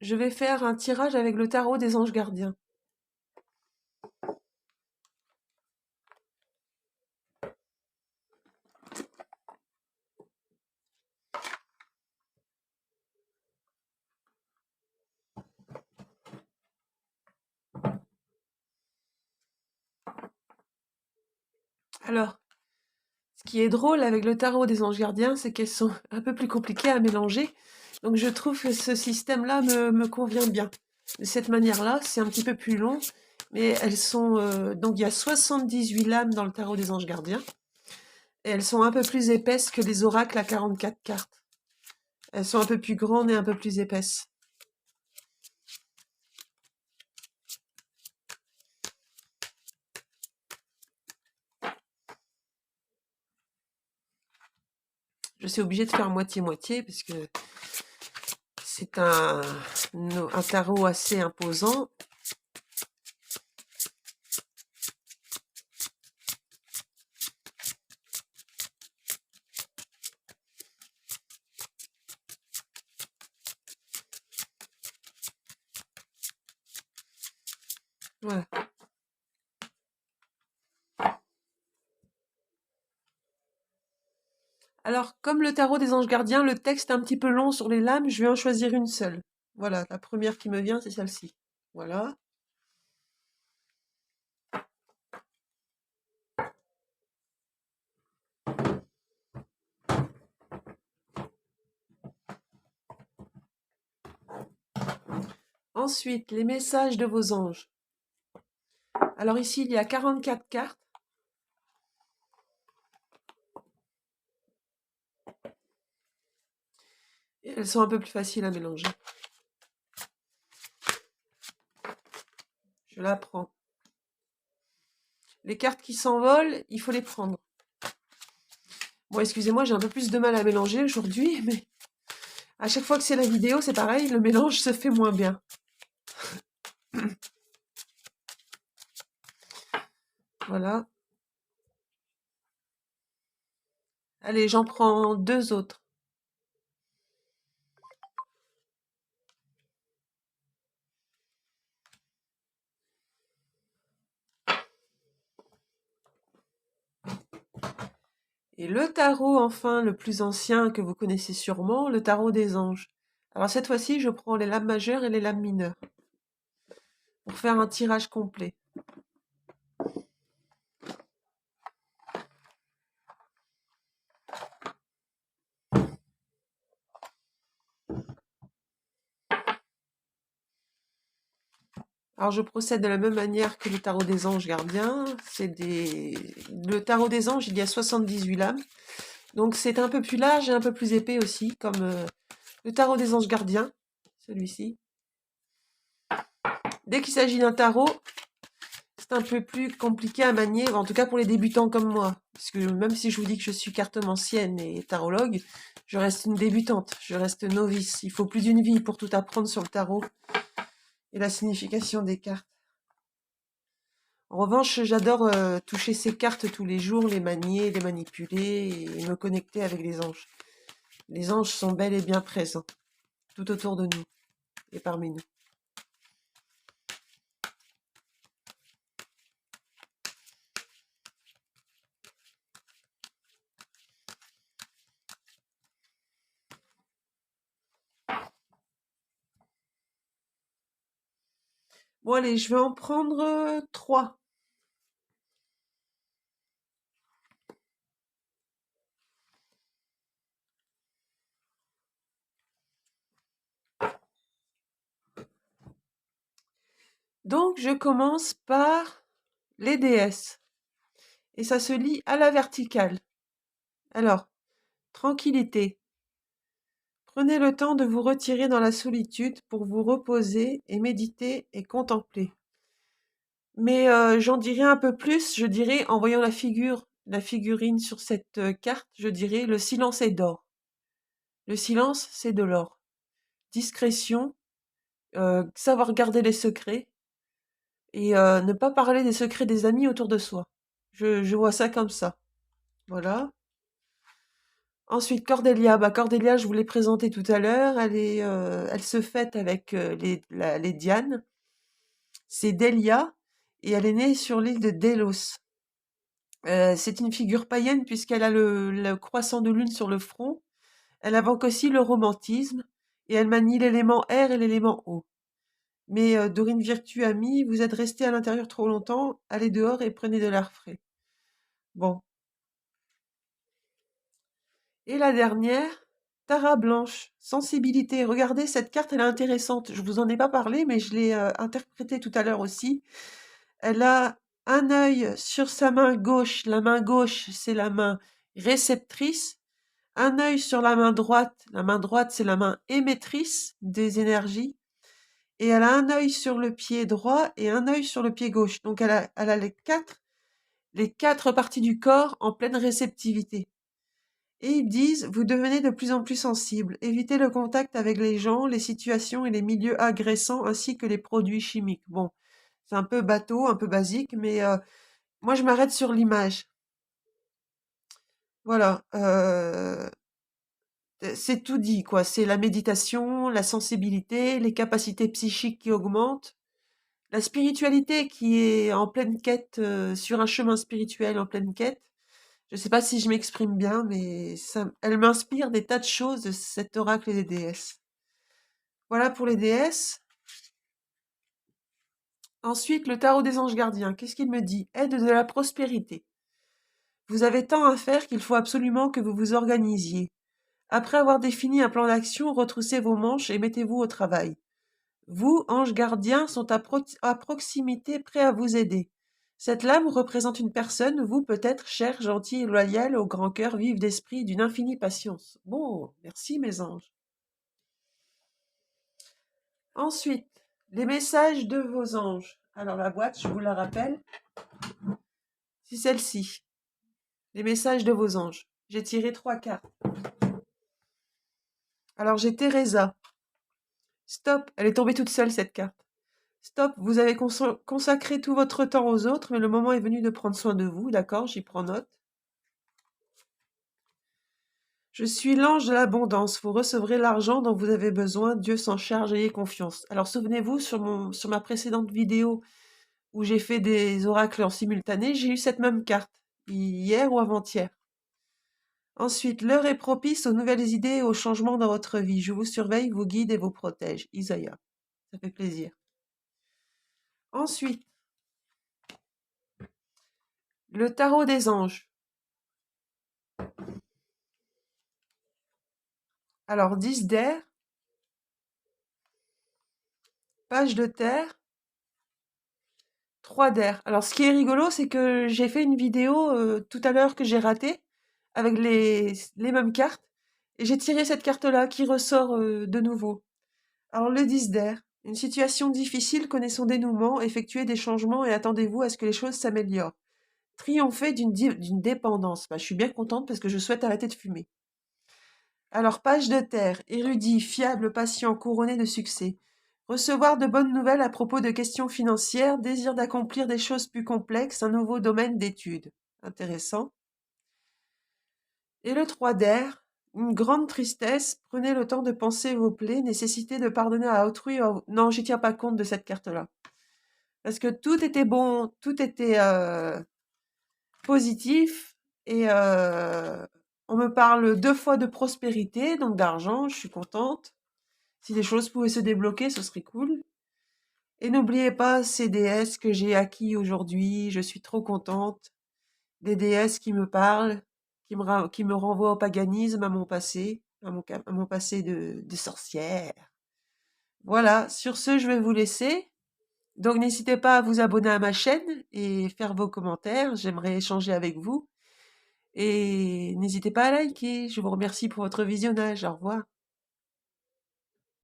je vais faire un tirage avec le tarot des anges gardiens. Alors, ce qui est drôle avec le tarot des anges gardiens, c'est qu'elles sont un peu plus compliquées à mélanger. Donc je trouve que ce système-là me convient bien. De cette manière-là, c'est un petit peu plus long, mais elles sont... donc il y a 78 lames dans le tarot des anges gardiens, et elles sont un peu plus épaisses que les oracles à 44 cartes. Elles sont un peu plus grandes et un peu plus épaisses. Je suis obligée de faire moitié-moitié, parce que c'est un tarot assez imposant. Voilà. Alors, comme le tarot des anges gardiens, le texte est un petit peu long sur les lames, je vais en choisir une seule. Voilà, la première qui me vient, c'est celle-ci. Voilà. Ensuite, les messages de vos anges. Alors ici, il y a 44 cartes. Et elles sont un peu plus faciles à mélanger. Je la prends. Les cartes qui s'envolent, il faut les prendre. Bon, excusez-moi, j'ai un peu plus de mal à mélanger aujourd'hui, mais à chaque fois que c'est la vidéo, c'est pareil, le mélange se fait moins bien. Voilà. Allez, j'en prends deux autres. Et le tarot, enfin, le plus ancien que vous connaissez sûrement, le tarot des anges. Alors cette fois-ci, je prends les lames majeures et les lames mineures pour faire un tirage complet. Alors je procède de la même manière que le tarot des anges gardiens. Le tarot des anges, il y a 78 lames. Donc c'est un peu plus large et un peu plus épais aussi, comme le tarot des anges gardiens, celui-ci. Dès qu'il s'agit d'un tarot, c'est un peu plus compliqué à manier, en tout cas pour les débutants comme moi. Parce que même si je vous dis que je suis cartomancienne et tarologue, je reste une débutante, je reste novice. Il faut plus d'une vie pour tout apprendre sur le tarot et la signification des cartes. En revanche, j'adore toucher ces cartes tous les jours, les manier, les manipuler et me connecter avec les anges. Les anges sont bel et bien présents, tout autour de nous et parmi nous. Bon allez, je vais en prendre 3. Donc je commence par les déesses. Et ça se lit à la verticale. Alors, tranquillité. Prenez le temps de vous retirer dans la solitude pour vous reposer et méditer et contempler. Mais j'en dirai un peu plus, je dirais, en voyant la figurine sur cette carte, je dirais, le silence est d'or. Le silence, c'est de l'or. Discrétion, savoir garder les secrets et ne pas parler des secrets des amis autour de soi. Je vois ça comme ça. Voilà. Ensuite, Cordélia. Cordélia, je vous l'ai présentée tout à l'heure. Elle se fête avec les Dianes. C'est Délia et elle est née sur l'île de Délos. C'est une figure païenne puisqu'elle a le croissant de lune sur le front. Elle invoque aussi le romantisme et elle manie l'élément air et l'élément eau. Mais Dorine Virtue amie, vous êtes resté à l'intérieur trop longtemps, allez dehors et prenez de l'air frais. Bon. Et la dernière, Tara Blanche, sensibilité. Regardez, cette carte, elle est intéressante. Je vous en ai pas parlé, mais je l'ai interprétée tout à l'heure aussi. Elle a un œil sur sa main gauche. La main gauche, c'est la main réceptrice. Un œil sur la main droite. La main droite, c'est la main émettrice des énergies. Et elle a un œil sur le pied droit et un œil sur le pied gauche. Donc elle a les quatre parties du corps en pleine réceptivité. Et ils disent, vous devenez de plus en plus sensible. Évitez le contact avec les gens, les situations et les milieux agressants ainsi que les produits chimiques. Bon, c'est un peu bateau, un peu basique, mais moi je m'arrête sur l'image. Voilà, c'est tout dit, quoi. C'est la méditation, la sensibilité, les capacités psychiques qui augmentent, la spiritualité qui est en pleine quête, sur un chemin spirituel en pleine quête. Je sais pas si je m'exprime bien, mais elle m'inspire des tas de choses, cet oracle des déesses. Voilà pour les déesses. Ensuite, le tarot des anges gardiens. Qu'est-ce qu'il me dit? Aide de la prospérité. Vous avez tant à faire qu'il faut absolument que vous vous organisiez. Après avoir défini un plan d'action, retroussez vos manches et mettez-vous au travail. Vous, anges gardiens, sont à proximité, prêts à vous aider. Cette lame représente une personne, vous peut-être, chère, gentille, loyale, au grand cœur, vive d'esprit, d'une infinie patience. Bon, merci mes anges. Ensuite, les messages de vos anges. Alors la boîte, je vous la rappelle, c'est celle-ci. Les messages de vos anges. J'ai tiré 3 cartes. Alors j'ai Teresa. Stop, elle est tombée toute seule cette carte. Stop, vous avez consacré tout votre temps aux autres, mais le moment est venu de prendre soin de vous, d'accord, j'y prends note. Je suis l'ange de l'abondance, vous recevrez l'argent dont vous avez besoin, Dieu s'en charge, ayez confiance. Alors souvenez-vous, sur ma précédente vidéo où j'ai fait des oracles en simultané, j'ai eu cette même carte, hier ou avant-hier. Ensuite, l'heure est propice aux nouvelles idées et aux changements dans votre vie. Je vous surveille, vous guide et vous protège. Isaïa, ça fait plaisir. Ensuite, le tarot des anges. Alors, 10 d'air, page de terre, 3 d'air. Alors, ce qui est rigolo, c'est que j'ai fait une vidéo tout à l'heure que j'ai ratée avec les mêmes cartes et j'ai tiré cette carte-là qui ressort de nouveau. Alors, le 10 d'air. Une situation difficile connaît son dénouement, effectuez des changements et attendez-vous à ce que les choses s'améliorent. Triompher d'une dépendance. Je suis bien contente parce que je souhaite arrêter de fumer. Alors, page de terre, érudit, fiable, patient, couronné de succès. Recevoir de bonnes nouvelles à propos de questions financières, désir d'accomplir des choses plus complexes, un nouveau domaine d'études. Intéressant. Et le 3 d'air, une grande tristesse, prenez le temps de penser vos plaies, nécessité de pardonner à autrui. Non, j'y tiens pas compte de cette carte-là. Parce que tout était bon, tout était positif, et on me parle 2 fois de prospérité, donc d'argent, je suis contente. Si les choses pouvaient se débloquer, ce serait cool. Et n'oubliez pas ces déesses que j'ai acquis aujourd'hui, je suis trop contente. Des déesses qui me parlent, qui me renvoient au paganisme, à mon passé, à mon passé de sorcière. Voilà, sur ce, je vais vous laisser. Donc n'hésitez pas à vous abonner à ma chaîne et faire vos commentaires, j'aimerais échanger avec vous. Et n'hésitez pas à liker, je vous remercie pour votre visionnage, au revoir.